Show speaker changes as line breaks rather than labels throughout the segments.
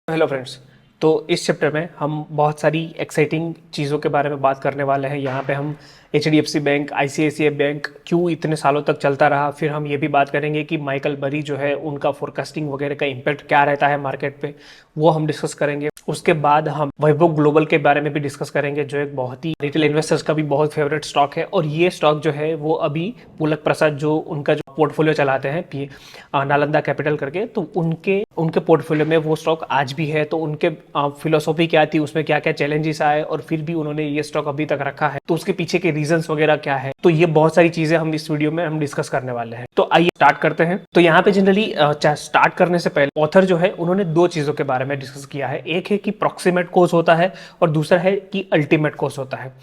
Hello friends. तो इस chapter में हम बहुत सारी एक्साइटिंग चीज़ों के बारे में बात करने वाले हैं। यहाँ पे हम HDFC बैंक, ICICI बैंक क्यों इतने सालों तक चलता रहा, फिर हम ये भी बात करेंगे कि माइकल बरी जो है उनका फोरकास्टिंग वगैरह का इम्पैक्ट क्या रहता है मार्केट पे, वो हम डिस्कस करेंगे। उसके बाद हम वैभव ग्लोबल के बारे में भी डिस्कस करेंगे, जो एक बहुत ही रिटेल इन्वेस्टर्स का भी बहुत फेवरेट स्टॉक है। और ये स्टॉक जो है वो अभी पुलक प्रसाद जो उनका जो पोर्टफोलियो चलाते हैं नालंदा कैपिटल करके, तो उनके उनके पोर्टफोलियो में वो स्टॉक आज भी है। तो उनके फिलोसॉफी क्या थी, उसमें क्या क्या चैलेंजेस आए और फिर भी उन्होंने ये स्टॉक अभी तक रखा है, तो उसके पीछे के रीजंस वगैरह क्या है, तो ये बहुत सारी चीजें हम इस वीडियो में हम डिस्कस करने वाले हैं। तो आइए स्टार्ट करते हैं। तो यहाँ पे जनरली स्टार्ट करने से पहले ऑथर जो है उन्होंने दो चीजों के बारे में डिस्कस किया है। एक है कि प्रॉक्सिमेट कॉज होता है और दूसरा है कि अल्टीमेट कॉज होता है।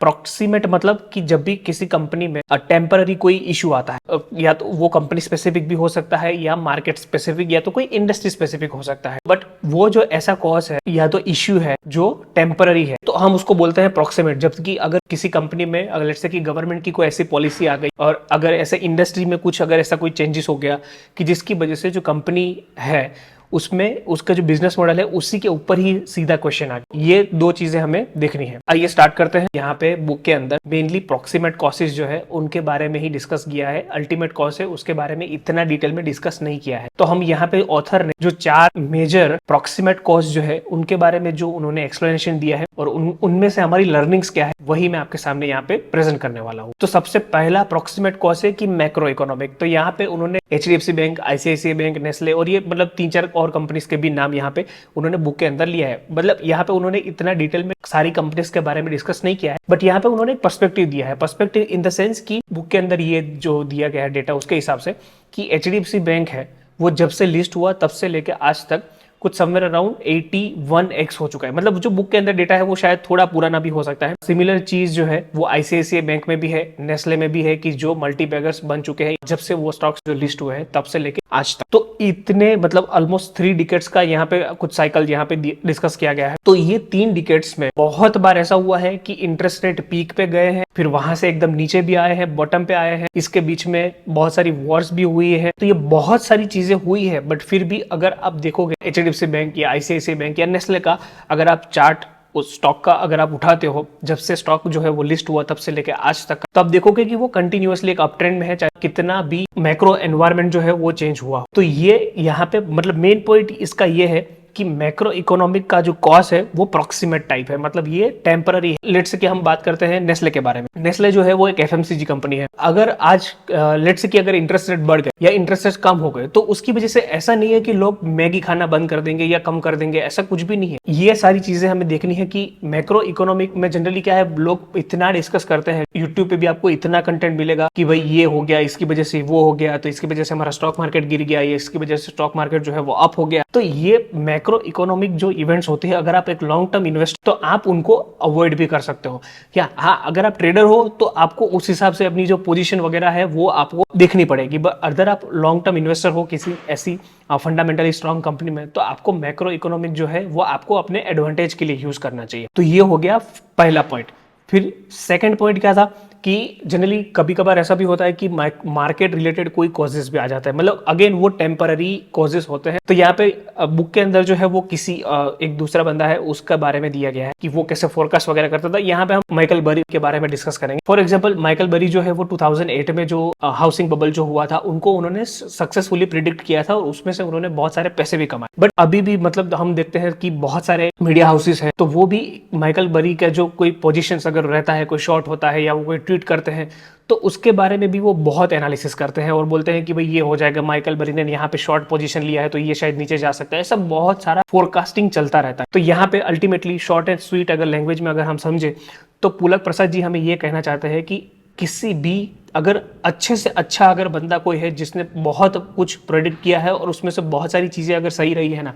प्रॉक्सिमेट मतलब कि जब भी किसी कंपनी में टेम्पररी कोई इशू आता है, या तो वो कंपनी स्पेसिफिक भी हो सकता है या मार्केट स्पेसिफिक या तो कोई इंडस्ट्री स्पेसिफिक हो सकता है, बट वो जो ऐसा कॉज है या तो इश्यू है जो टेम्पररी है, तो हम उसको बोलते हैं प्रॉक्सिमेट। जबकि अगर किसी कंपनी में अगर लेट्स से कि गवर्नमेंट की कोई ऐसी पॉलिसी आ गई और अगर ऐसे इंडस्ट्री में कुछ अगर ऐसा कोई चेंजेस हो गया कि जिसकी वजह से जो कंपनी है उसमें उसका जो बिजनेस मॉडल है उसी के ऊपर ही सीधा क्वेश्चन आ गया। ये दो चीजें हमें देखनी है। आइए स्टार्ट करते हैं। यहाँ पे बुक के अंदर मेनली प्रॉक्सिमेट कॉसेस जो है उनके बारे में ही डिस्कस किया है। अल्टीमेट कॉज है उसके बारे में इतना डिटेल में डिस्कस नहीं किया है। तो हम यहाँ पे ऑथर ने जो चार मेजर प्रॉक्सिमेट कॉज जो है उनके बारे में जो उन्होंने एक्सप्लेनेशन दिया है और उनमें से हमारी लर्निंग्स क्या है वही मैं आपके सामने यहाँ पे प्रेजेंट करने वाला हूँ। तो सबसे पहला प्रॉक्सिमेट कॉज है कि मैक्रो इकोनॉमिक। तो यहाँ पे उन्होंने HDFC bank, ICICI bank, Nestle और ये मतलब 3-4 और कंपनीज के भी नाम यहाँ पे उन्होंने बुक के अंदर लिया है। मतलब यहाँ पे उन्होंने इतना डिटेल में सारी कंपनीज के बारे में डिस्कस नहीं किया है, बट यहाँ पे उन्होंने एक पर्सपेक्टिव दिया है। पर्सपेक्टिव इन द सेंस कि बुक के अंदर ये जो दिया गया है डेटा उसके हिसाब से कि HDFC बैंक है वो जब से लिस्ट हुआ तब से लेकर आज तक कुछ समवेयर अराउंड 81x हो चुका है। मतलब जो बुक के अंदर डेटा है वो शायद थोड़ा पुराना भी हो सकता है। सिमिलर चीज जो है वो ICICI बैंक में भी है, नेस्ले में भी है कि जो मल्टीबैगर्स बन चुके हैं जब से वो स्टॉक्स जो लिस्ट हुए हैं तब से लेके आज तक। तो इतने मतलब ऑलमोस्ट 3 डिकेड्स का यहाँ पे कुछ साइकिल यहाँ पे डिस्कस किया गया है। तो ये 3 डिकेड्स में बहुत बार ऐसा हुआ है कि इंटरेस्ट रेट पीक पे गए हैं, फिर वहां से एकदम नीचे भी आए हैं, बॉटम पे आए हैं। इसके बीच में बहुत सारी वॉर्स भी हुई है। तो ये बहुत सारी चीजें हुई है, बट फिर भी अगर आप देखोगे HDFC बैंक या ICICI बैंक या नेस्ले का अगर आप चार्ट उस स्टॉक का अगर आप उठाते हो जब से स्टॉक जो है वो लिस्ट हुआ तब से लेकर आज तक, तब देखोगे कि वो कंटिन्यूअसली एक अप ट्रेंड में है, चाहे कितना भी मैक्रो एनवायरनमेंट जो है वो चेंज हुआ। तो ये यहाँ पे मतलब मेन पॉइंट इसका ये है कि मैक्रो इकोनॉमिक का जो कॉज है वो प्रॉक्सिमेट टाइप है, मतलब ये टेम्पररी है। लेट्स से कि हम बात करते हैं नेस्ले के बारे में। नेस्ले जो है वो एक FMCG कंपनी है। अगर आज लेट्स से कि अगर इंटरेस्ट रेट बढ़ गए या इंटरेस्ट रेट कम हो गए तो उसकी वजह से ऐसा नहीं है कि लोग मैगी खाना बंद कर देंगे या कम कर देंगे, ऐसा कुछ भी नहीं है। ये सारी चीजें हमें देखनी है कि मैक्रो इकोनॉमिक में जनरली क्या है, लोग इतना डिस्कस करते हैं। यूट्यूब पे भी आपको इतना कंटेंट मिलेगा कि भाई ये हो गया, इसकी वजह से वो हो गया, तो इसकी वजह से हमारा स्टॉक मार्केट गिर गया, ये इसकी वजह से स्टॉक मार्केट जो है वो अप हो गया। तो ये मैक्रो इकोनॉमिक जो इवेंट्स होते हैं अगर आप एक लॉन्ग टर्म इन्वेस्ट तो आप उनको अवॉइड भी कर सकते हो। या हाँ, अगर आप ट्रेडर हो तो आपको उस हिसाब से अपनी जो पोजीशन वगैरह है वो आपको देखनी पड़ेगी। बट अगर आप लॉन्ग टर्म इन्वेस्टर हो किसी ऐसी फंडामेंटली स्ट्रॉन्ग कंपनी में, तो आपको मैक्रो इकोनॉमिक जो है वो आपको अपने एडवांटेज के लिए यूज करना चाहिए। तो ये हो गया पहला पॉइंट। फिर सेकंड पॉइंट क्या था कि जनरली कभी कभार ऐसा भी होता है कि मार्केट रिलेटेड कोई कॉजेस भी आ जाता है, मतलब अगेन वो टेम्पररी कॉजेस होते हैं। तो यहाँ पे बुक के अंदर जो है वो किसी एक दूसरा बंदा है उसका बारे में दिया गया है कि वो कैसे फोरकास्ट वगैरह करता था। यहाँ पे हम माइकल बरी के बारे में डिस्कस करेंगे। फॉर एग्जाम्पल माइकल बरी जो है वो 2008 में जो हाउसिंग बबल जो हुआ था उनको उन्होंने सक्सेसफुली प्रिडिक्ट किया था और उसमें से उन्होंने बहुत सारे पैसे भी कमाए। बट अभी भी मतलब हम देखते हैं कि बहुत सारे मीडिया हाउसेस है तो वो भी माइकल बरी का जो कोई पोजिशन अगर रहता है, कोई शॉर्ट होता है या वो कोई ट्वीट करते हैं तो उसके बारे में भी वो बहुत एनालिसिस करते हैं और बोलते हैं कि भाई ये हो जाएगा, माइकल बरी ने यहाँ पे शॉर्ट पोजीशन लिया है तो ये शायद नीचे जा सकता है। ऐसा बहुत सारा फोरकास्टिंग चलता रहता है। तो यहाँ पे अल्टीमेटली शॉर्ट एंड स्वीट अगर लैंग्वेज में अगर हम समझे तो पुलक प्रसाद जी हमें ये कहना चाहते हैं कि किसी भी अगर अच्छे से अच्छा अगर बंदा कोई है जिसने बहुत कुछ प्रेडिक्ट किया है और उसमें से बहुत सारी चीजें अगर सही रही है ना,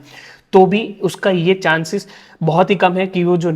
तो भी उसका ये चांसेस बहुत ही कम है कि वो जो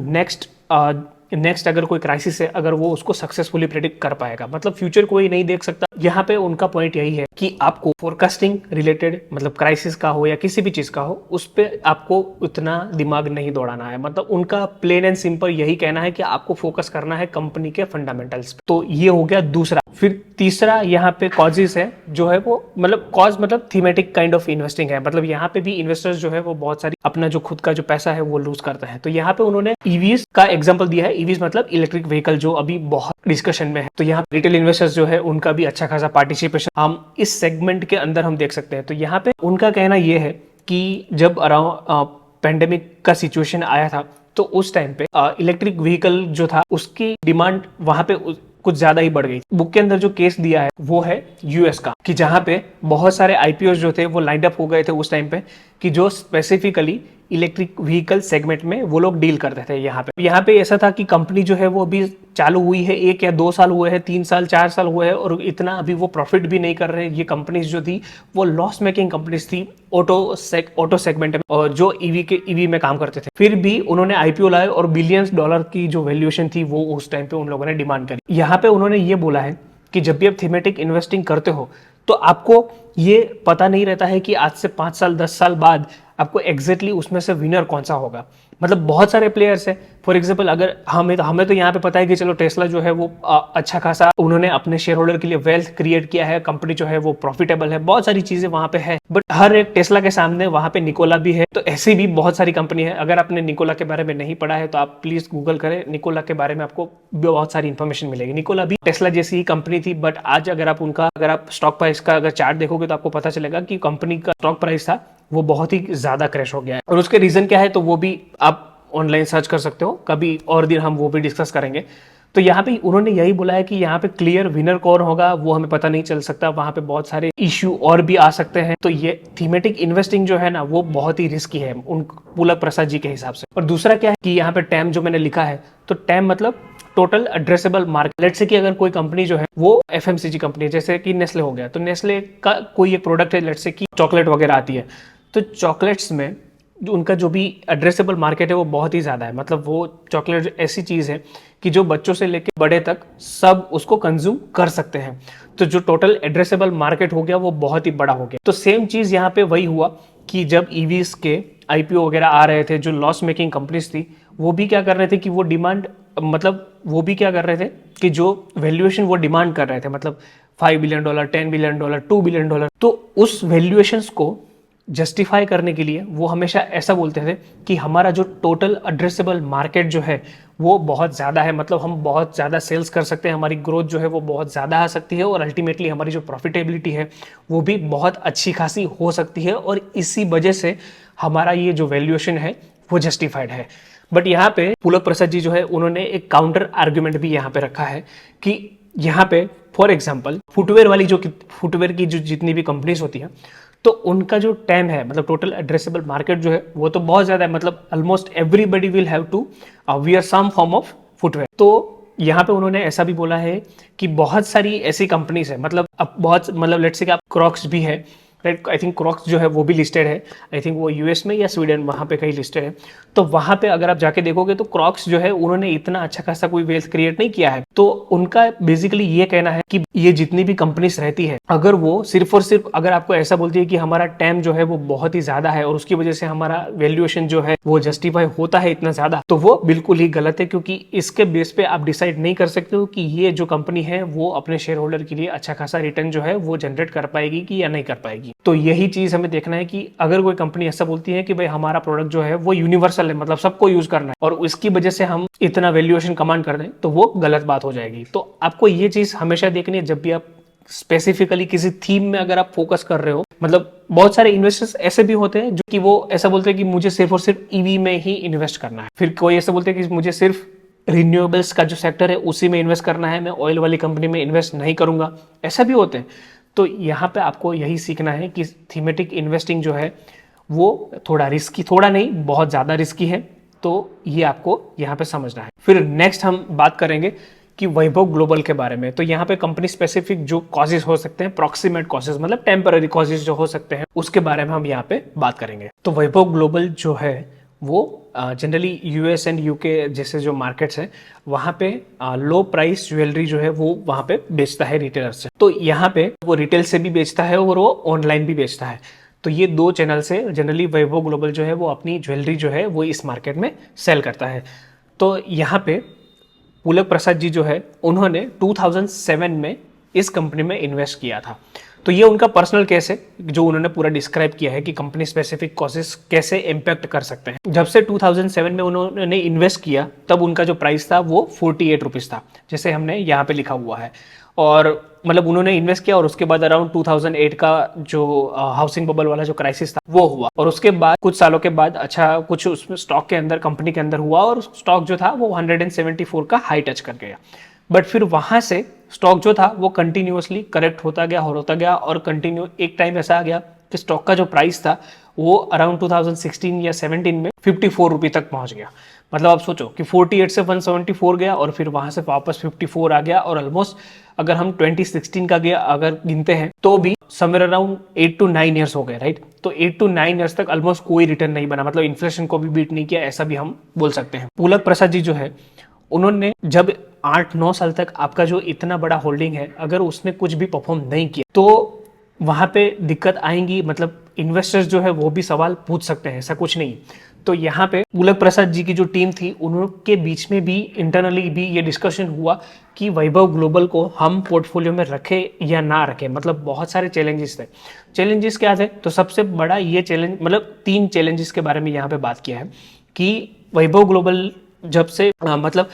नेक्स्ट अगर कोई क्राइसिस है अगर वो उसको सक्सेसफुली प्रेडिक्ट कर पाएगा। मतलब फ्यूचर कोई नहीं देख सकता, यहाँ पे उनका पॉइंट यही है कि आपको फोरकास्टिंग रिलेटेड मतलब क्राइसिस का हो या किसी भी चीज का हो, उस पर आपको उतना दिमाग नहीं दौड़ाना है। मतलब उनका प्लेन एंड सिंपल यही कहना है कि आपको फोकस करना है कंपनी के फंडामेंटल्स पे। तो ये हो गया दूसरा। फिर तीसरा यहाँ पे कॉजेस है जो है वो मतलब कॉज मतलब थीमेटिक काइंड ऑफ इन्वेस्टिंग है। मतलब यहाँ पे भी इन्वेस्टर्स जो है वो बहुत सारी अपना जो खुद का जो पैसा है वो लूज करते हैं। तो यहाँ पे उन्होंने ईवीज का एग्जांपल दिया है। ईवीज मतलब इलेक्ट्रिक व्हीकल जो अभी बहुत डिस्कशन में है। तो यहाँ रिटेल इन्वेस्टर्स जो है उनका भी अच्छा खासा पार्टिसिपेशन हम इस सेगमेंट के अंदर हम देख सकते हैं। तो यहाँ पे उनका कहना यह है कि जब अराउंड पेंडेमिक का सिचुएशन आया था तो उस टाइम पे इलेक्ट्रिक व्हीकल जो था उसकी डिमांड वहां पे कुछ ज्यादा ही बढ़ गई। बुक के अंदर जो केस दिया है वो है यूएस का, कि जहां पे बहुत सारे आईपीओ जो थे वो लाइंड अप हो गए थे उस टाइम पे, कि जो स्पेसिफिकली इलेक्ट्रिक व्हीकल सेगमेंट में वो लोग डील करते थे। यहाँ पे ऐसा था कि कंपनी जो है वो अभी चालू हुई है, 1 या 2 साल हुए हैं, 3 साल 4 साल हुए हैं, और इतना अभी वो प्रॉफिट भी नहीं कर रहे हैं। ये कंपनीज जो थी वो लॉस मेकिंग कंपनीज थी ऑटो सेगमेंट में, और जो ईवी में काम करते थे। फिर भी उन्होंने आईपीओ लाए और बिलियंस डॉलर की जो वैल्यूएशन थी वो उस टाइम पे उन लोगों ने डिमांड करी। यहाँ पे उन्होंने ये बोला है कि जब भी आप थीमेटिक इन्वेस्टिंग करते हो तो आपको ये पता नहीं रहता है कि आज से 5 साल 10 साल बाद आपको एग्जैक्टली उसमें से विनर कौन सा होगा। मतलब बहुत सारे प्लेयर्स हैं। फॉर एग्जांपल अगर हमें तो यहाँ पे पता है कि चलो टेस्ला जो है वो अच्छा खासा उन्होंने अपने शेयर होल्डर के लिए वेल्थ क्रिएट किया है, कंपनी जो है वो प्रॉफिटेबल है, बहुत सारी चीजें वहां पे है। बट हर एक टेस्ला के सामने वहां पे निकोला भी है। तो ऐसी भी बहुत सारी कंपनी है। अगर आपने निकोला के बारे में नहीं पढ़ा है तो आप प्लीज गूगल करें, निकोला के बारे में आपको बहुत सारी इंफॉर्मेशन मिलेगी। निकोला भी टेस्ला जैसी ही कंपनी थी, बट आज अगर आप स्टॉक प्राइस का अगर चार्ट देखोगे तो आपको पता चलेगा कि कंपनी का स्टॉक प्राइस था वो बहुत ही ज्यादा क्रैश हो गया है। और उसके रीजन क्या है तो वो भी आप ऑनलाइन सर्च कर सकते हो, कभी और दिन हम वो भी डिस्कस करेंगे। तो यहाँ पे उन्होंने यही बोला है कि यहाँ पे क्लियर विनर कौन होगा वो हमें पता नहीं चल सकता, वहां पे बहुत सारे इश्यू और भी आ सकते हैं। तो ये थीमेटिक इन्वेस्टिंग जो है ना वो बहुत ही रिस्की है उन पुलक प्रसाद जी के हिसाब से। और दूसरा क्या है कि यहाँ पे टैम जो मैंने लिखा है, तो टैम मतलब total addressable market. Let's say कि अगर कोई कंपनी जो है वो एफएमसीजी कंपनी है, जैसे कि नेस्ले हो गया, तो नेस्ले का कोई एक प्रोडक्ट है, लेट्स से कि चॉकलेट वगैरह आती है, तो चॉकलेट्स में उनका जो भी एड्रेसेबल मार्केट है वो बहुत ही ज़्यादा है। मतलब वो चॉकलेट ऐसी चीज़ है कि जो बच्चों से लेकर बड़े तक सब उसको कंज्यूम कर सकते हैं। तो जो टोटल एड्रेसेबल मार्केट हो गया वो बहुत ही बड़ा हो गया। तो सेम चीज़ यहाँ पे वही हुआ कि जब ईवीज के आईपीओ वगैरह आ रहे थे, जो लॉस मेकिंग कंपनीज थी वो भी क्या कर रहे थे कि वो डिमांड मतलब वो भी क्या कर रहे थे कि जो वैल्यूएशन वो डिमांड कर रहे थे, मतलब $5 बिलियन, $10 बिलियन, $2 बिलियन, तो उस वैल्यूएशंस को जस्टिफाई करने के लिए वो हमेशा ऐसा बोलते थे कि हमारा जो टोटल एड्रेसेबल मार्केट जो है वो बहुत ज़्यादा है, मतलब हम बहुत ज़्यादा सेल्स कर सकते हैं, हमारी ग्रोथ जो है वो बहुत ज़्यादा आ सकती है, और अल्टीमेटली हमारी जो प्रॉफिटेबिलिटी है वो भी बहुत अच्छी खासी हो सकती है, और इसी वजह से हमारा ये जो वैल्यूएशन है वो जस्टिफाइड है। बट यहाँ पे पुलक प्रसाद जी जो है उन्होंने एक काउंटर आर्ग्यूमेंट भी यहाँ पे रखा है कि यहाँ पे फॉर एग्जाम्पल फुटवेयर की जो जितनी भी कंपनीज होती हैं तो उनका जो टैम है, मतलब टोटल एड्रेसेबल मार्केट जो है वो तो बहुत ज्यादा है। मतलब almost everybody will have to wear some form of footwear. तो यहाँ पे उन्होंने ऐसा भी बोला है कि बहुत सारी ऐसी कंपनीज है, मतलब अब बहुत मतलब लेट्स से कि आप क्रॉक्स भी है, राइट, आई थिंक क्रॉक्स जो है वो भी लिस्टेड है, आई थिंक वो यूएस में या स्वीडन वहाँ पे कहीं लिस्टेड है। तो वहाँ पे अगर आप जाके देखोगे तो क्रॉक्स जो है उन्होंने इतना अच्छा खासा कोई वेल्थ क्रिएट नहीं किया है। तो उनका बेसिकली ये कहना है कि ये जितनी भी कंपनीज रहती है अगर वो सिर्फ और सिर्फ अगर आपको ऐसा बोलती है कि हमारा टैम जो है वो बहुत ही ज्यादा है और उसकी वजह से हमारा वैल्यूएशन जो है वो जस्टिफाई होता है इतना ज्यादा, तो वो बिल्कुल ही गलत है, क्योंकि इसके बेस पे आप डिसाइड नहीं कर सकते हो कि ये जो कंपनी है वो अपने शेयर होल्डर के लिए अच्छा खासा रिटर्न जो है वो जनरेट कर पाएगी कि या नहीं कर पाएगी। तो यही चीज हमें देखना है कि अगर कोई कंपनी ऐसा बोलती है कि भाई हमारा प्रोडक्ट जो है वो यूनिवर्सल है, मतलब सबको यूज करना है, और इसकी वजह से हम इतना वैल्यूएशन कमांड कर दें, तो वो गलत बात हो जाएगी। तो आपको ये चीज हमेशा देखनी है जब भी आप स्पेसिफिकली किसी थीम में अगर आप फोकस कर रहे हो। मतलब बहुत सारे इन्वेस्टर्स ऐसे भी होते हैं जो कि वो ऐसा बोलते हैं कि मुझे सिर्फ और सिर्फ ईवी में ही इन्वेस्ट करना है, फिर कोई ऐसा बोलते हैं कि मुझे सिर्फ रिन्यूएबल्स का जो सेक्टर है उसी में इन्वेस्ट करना है, मैं ऑयल वाली कंपनी में इन्वेस्ट नहीं करूंगा, ऐसा भी होते हैं। तो यहाँ पे आपको यही सीखना है कि थीमेटिक इन्वेस्टिंग जो है वो थोड़ा रिस्की, थोड़ा नहीं बहुत ज़्यादा रिस्की है, तो ये आपको यहाँ पे समझना है। फिर नेक्स्ट हम बात करेंगे कि वैभव ग्लोबल के बारे में। तो यहाँ पे कंपनी स्पेसिफिक जो कॉजेज हो सकते हैं, प्रॉक्सिमेट कॉजेज मतलब टेम्पररी कॉजेज जो हो सकते हैं, उसके बारे में हम यहाँ पे बात करेंगे। तो वैभव ग्लोबल जो है वो जनरली यूएस एंड यूके जैसे जो मार्केट्स हैं वहाँ पे लो प्राइस ज्वेलरी जो है वो वहाँ पे बेचता है रिटेलर से। तो यहाँ पे वो रिटेल से भी बेचता है और वो ऑनलाइन भी बेचता है। तो ये दो चैनल से जनरली वैभव ग्लोबल जो है वो अपनी ज्वेलरी जो है वो इस मार्केट में सेल करता है। तो यहाँ पे पुलक प्रसाद जी जो है उन्होंने 2007 में इस कंपनी में इन्वेस्ट किया था। तो ये उनका पर्सनल केस है जो उन्होंने पूरा डिस्क्राइब किया है कि कंपनी स्पेसिफिक कॉजेस कैसे इम्पैक्ट कर सकते हैं। जब से 2007 में उन्होंने इन्वेस्ट किया तब उनका जो प्राइस था वो 48 रुपीज़ था, जैसे हमने यहाँ पे लिखा हुआ है। और मतलब उन्होंने इन्वेस्ट किया और उसके बाद अराउंड 2008 का जो हाउसिंग बबल वाला जो क्राइसिस था वो हुआ, और उसके बाद कुछ सालों के बाद अच्छा कुछ उसमें स्टॉक के अंदर कंपनी के अंदर हुआ और स्टॉक जो था वो 174 का हाई टच कर गया। बट फिर वहां से स्टॉक जो था वो कंटिन्यूअसली करेक्ट होता गया और कंटिन्यू एक टाइम ऐसा आ गया कि स्टॉक का जो प्राइस था वो अराउंड 2016 या 17 में 54 रुपये तक पहुंच गया। मतलब आप सोचो कि 48 से 174 गया और फिर वहां से वापस 54 आ गया, और ऑलमोस्ट अगर हम 2016 का गया अगर गिनते हैं तो भी समवेयर अराउंड 8 to 9 ईयर्स हो गए, राइट। तो 8 to 9 ईयर्स तक ऑलमोस्ट कोई रिटर्न नहीं बना, मतलब इन्फ्लेशन को भी बीट नहीं किया, ऐसा भी हम बोल सकते हैं। पुलक प्रसाद जी जो है उन्होंने जब 8-9 साल तक आपका जो इतना बड़ा होल्डिंग है अगर उसने कुछ भी परफॉर्म नहीं किया तो वहां पे दिक्कत आएंगी, मतलब इन्वेस्टर्स जो है वो भी सवाल पूछ सकते हैं, ऐसा कुछ नहीं। तो यहाँ पे पुलक प्रसाद जी की जो टीम थी उनके बीच में भी इंटरनली भी ये डिस्कशन हुआ कि वैभव ग्लोबल को हम पोर्टफोलियो में रखें या ना रखें। मतलब बहुत सारे चैलेंजेस थे। चैलेंजेस क्या थे? तो सबसे बड़ा ये चैलेंज, मतलब 3 चैलेंजेस के बारे में यहाँ पे बात किया है कि वैभव ग्लोबल जब से मतलब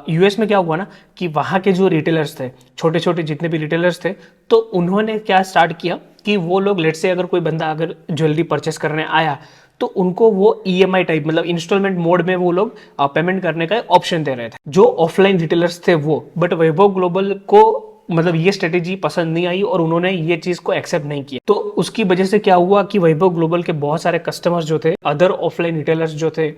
यूएस में क्या हुआ ना कि वहाँ के जो रिटेलर्स थे, छोटे छोटे जितने भी रिटेलर्स थे, तो उन्होंने क्या स्टार्ट किया कि वो लोग लेट से अगर कोई बंदा अगर ज्वेलरी परचेस करने आया तो उनको वो ईएमआई टाइप मतलब इंस्टॉलमेंट मोड में वो लोग पेमेंट करने का ऑप्शन दे रहे थे, जो ऑफलाइन रिटेलर्स थे वो। बट वैभव ग्लोबल को मतलब ये स्ट्रेटेजी पसंद नहीं आई और उन्होंने ये चीज को एक्सेप्ट नहीं किया। तो उसकी वजह से क्या हुआ कि वैभव ग्लोबल के बहुत सारे कस्टमर्स जो थे, अदर ऑफलाइन रिटेलर्स जो थे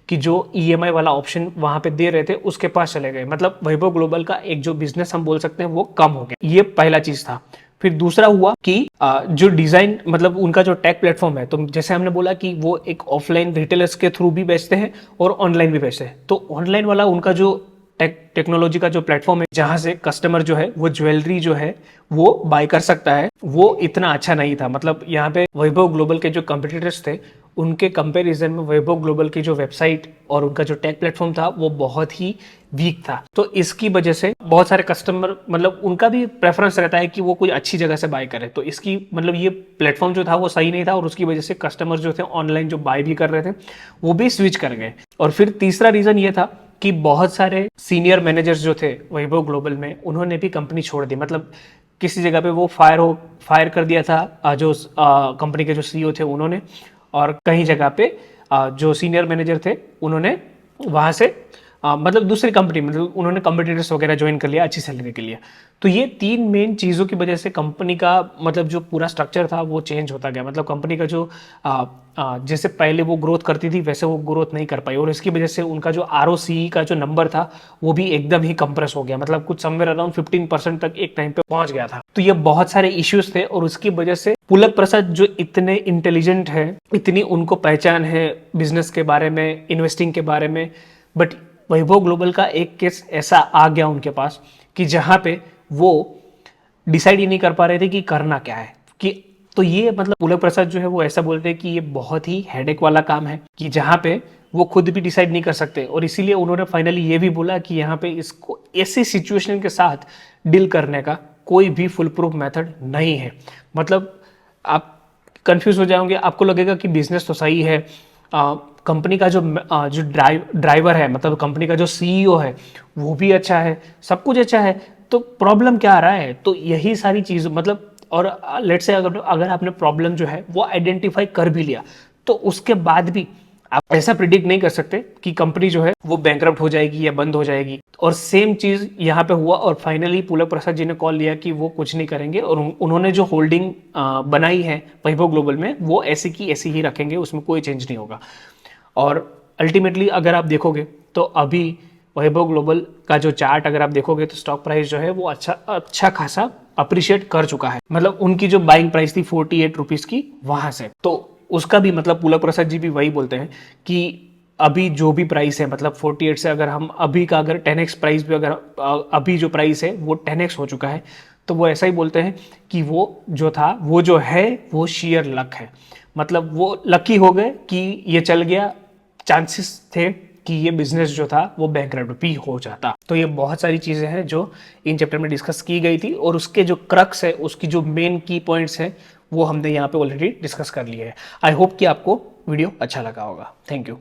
कि जो ईएमआई वाला ऑप्शन वहां पे दे रहे थे उसके पास चले गए। मतलब वैभव ग्लोबल का एक जो बिजनेस हम बोल सकते हैं वो कम हो गया। ये पहला चीज था। फिर दूसरा हुआ कि जो डिजाइन मतलब उनका जो टेक प्लेटफॉर्म है, तो जैसे हमने बोला कि वो एक ऑफलाइन रिटेलर्स के थ्रू भी बेचते हैं और ऑनलाइन भी बेचते हैं। तो ऑनलाइन वाला उनका जो टेक्नोलॉजी का जो प्लेटफॉर्म है जहां से कस्टमर जो है वो ज्वेलरी जो है वो बाय कर सकता है, वो इतना अच्छा नहीं था। मतलब यहाँ पे वैभव ग्लोबल के जो कंपटीटर्स थे उनके कंपैरिजन में वैभव ग्लोबल की जो वेबसाइट और उनका जो टेक प्लेटफॉर्म था वो बहुत ही वीक था। तो इसकी वजह से बहुत सारे कस्टमर मतलब उनका भी प्रेफरेंस रहता है कि वो कोई अच्छी जगह से बाय करे, तो इसकी मतलब ये प्लेटफॉर्म जो था वो सही नहीं था और उसकी वजह से कस्टमर जो थे ऑनलाइन जो बाय भी कर रहे थे वो भी स्विच कर गए। और फिर तीसरा रीजन ये था कि बहुत सारे सीनियर मैनेजर्स जो थे वैभव ग्लोबल में उन्होंने भी कंपनी छोड़ दी। मतलब किसी जगह पे वो फायर कर दिया था जो कंपनी के जो सीईओ थे उन्होंने, और कहीं जगह पे जो सीनियर मैनेजर थे उन्होंने वहां से मतलब दूसरी कंपनी मतलब उन्होंने कॉम्पिटिटर्स वगैरह ज्वाइन कर लिया अच्छी सैलरी के लिए। तो ये 3 मेन चीज़ों की वजह से कंपनी का मतलब जो पूरा स्ट्रक्चर था वो चेंज होता गया। मतलब कंपनी का जो जैसे पहले वो ग्रोथ करती थी वैसे वो ग्रोथ नहीं कर पाई, और इसकी वजह से उनका जो ROCE का जो नंबर था वो भी एकदम ही कंप्रेस हो गया। मतलब कुछ समवेयर अराउंड 15% तक एक टाइम पे पहुंच गया था। तो ये बहुत सारे इश्यूज थे और उसकी वजह से पुलक प्रसाद जो इतने इंटेलिजेंट है, इतनी उनको पहचान है बिजनेस के बारे में, इन्वेस्टिंग के बारे में, बट वैभव ग्लोबल का एक केस ऐसा आ गया उनके पास कि जहां पे वो डिसाइड ही नहीं कर पा रहे थे कि करना क्या है। कि तो ये मतलब पुलक प्रसाद जो है वो ऐसा बोलते हैं कि ये बहुत ही हेडेक वाला काम है कि जहां पे वो खुद भी डिसाइड नहीं कर सकते, और इसीलिए उन्होंने फाइनली ये भी बोला कि यहाँ पे इसको ऐसी सिचुएशन के साथ डील करने का कोई भी फुल प्रूफ मेथड नहीं है। मतलब आप कंफ्यूज हो जाओगे, आपको लगेगा कि बिजनेस तो सही है, कंपनी का जो ड्राइवर है मतलब कंपनी का जो सीईओ है वो भी अच्छा है, सब कुछ अच्छा है, तो प्रॉब्लम क्या आ रहा है? तो यही सारी चीज़ मतलब, और लेट से अगर आपने प्रॉब्लम जो है वो आइडेंटिफाई कर भी लिया तो उसके बाद भी आप ऐसा प्रिडिक्ट नहीं कर सकते कि कंपनी जो है वो बैंकरप्ट हो जाएगी या बंद हो जाएगी। और सेम चीज यहाँ पे हुआ और फाइनली पुलक प्रसाद जी ने कॉल लिया कि वो कुछ नहीं करेंगे और उन्होंने जो होल्डिंग बनाई है वैभव ग्लोबल में वो ऐसी की ऐसी ही रखेंगे, उसमें कोई चेंज नहीं होगा। और अल्टीमेटली अगर आप देखोगे तो अभी वैभव ग्लोबल का जो चार्ट अगर आप देखोगे तो स्टॉक प्राइस जो है वो अच्छा खासा अप्रिशिएट कर चुका है। मतलब उनकी जो बाइंग प्राइस थी 48 रुपीज की वहां से, तो उसका भी मतलब पुलक प्रसाद जी भी वही बोलते हैं कि अभी जो भी प्राइस है, मतलब 48 से अगर हम अभी का अगर 10x प्राइस भी अगर अभी जो प्राइस है वो 10x हो चुका है, तो वो ऐसा ही बोलते हैं कि वो जो था वो जो है वो शेयर लक है। मतलब वो लकी हो गए कि ये चल गया, चांसेस थे कि ये बिजनेस जो था वो बैंकरप्ट भी हो जाता। तो ये बहुत सारी चीज़ें हैं जो इन चैप्टर में डिस्कस की गई थी, और उसके जो क्रक्स है, उसकी जो मेन की पॉइंट्स हैं, वो हमने यहाँ पे ऑलरेडी डिस्कस कर लिए हैं। आई होप कि आपको वीडियो अच्छा लगा होगा। Thank you.